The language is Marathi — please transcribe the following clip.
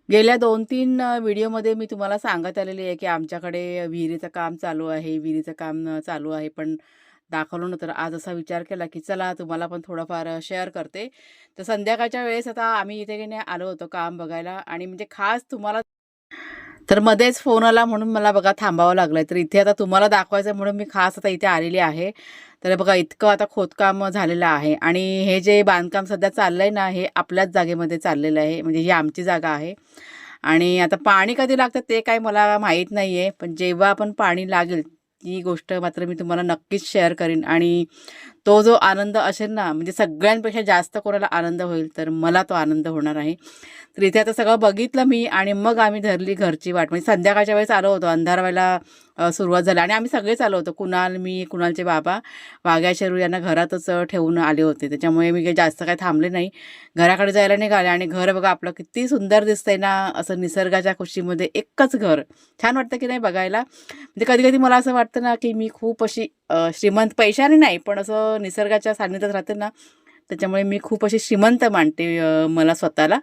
गेल्या 2-3 व्हिडिओमध्ये मी तुम्हाला सांगत आलेली आहे, की आमच्याकडे विहिरीचं काम चालू आहे, विहिरीचं काम चालू आहे, पण दाखवलं नव्हतं. आज असा विचार केला, की चला तुम्हाला पण थोडंफार शेअर करते. तर संध्याकाळच्या वेळेस आता आम्ही इथे की नाही आलो होतो काम बघायला आणि म्हणजे खास तुम्हाला तर मध्येच फोन आला म्हणून मला बघा थांबावं लागलंय. तर इथे आता तुम्हाला दाखवायचं म्हणून मी खास आता इथे आलेली आहे. तर बघा इतकं आता खोदकाम झालेलं आहे आणि हे जे बांधकाम सध्या चाललंय ना, हे आपल्याच जागेमध्ये चाललेलं आहे. म्हणजे ही आमची जागा आहे आणि आता पाणी कधी लागतं ते काही मला माहीत नाहीये. पण जेव्हा पण पाणी लागेल ती गोष्ट मात्र मी तुम्हाला नक्कीच शेअर करीन आणि तो जो आनंद असेल ना, म्हणजे सगळ्यांपेक्षा जास्त कोणाला आनंद होईल, तर मला तो आनंद होणार आहे. तर इथे आता सगळं बघितलं मी आणि मग आम्ही धरली घरची वाट. म्हणजे संध्याकाळच्या वेळेस आलो होतो, अंधार व्हायला सुरुवात झाली आणि आम्ही सगळेच आलो होतो. कुणाल, मी, कुणालचे बाबा, वाघ्या, शेरू यांना घरातच ठेवून आले होते. त्याच्यामुळे मी काही जास्त काही थांबले नाही. घराकडे जायला निघाले आणि घर बघा आपलं किती सुंदर दिसतंय ना, असं निसर्गाच्या कुशीमध्ये एकच घर. छान वाटतं की नाही बघायला? म्हणजे कधी-कधी मला असं वाटतं ना, की मी खूप अशी श्रीमंत पैशाने नाही, पण असं निसर्गाच्या सानिध्यात राहते ना, त्याच्यामुळे मी खूप अशी श्रीमंत मानते मला स्वतःला.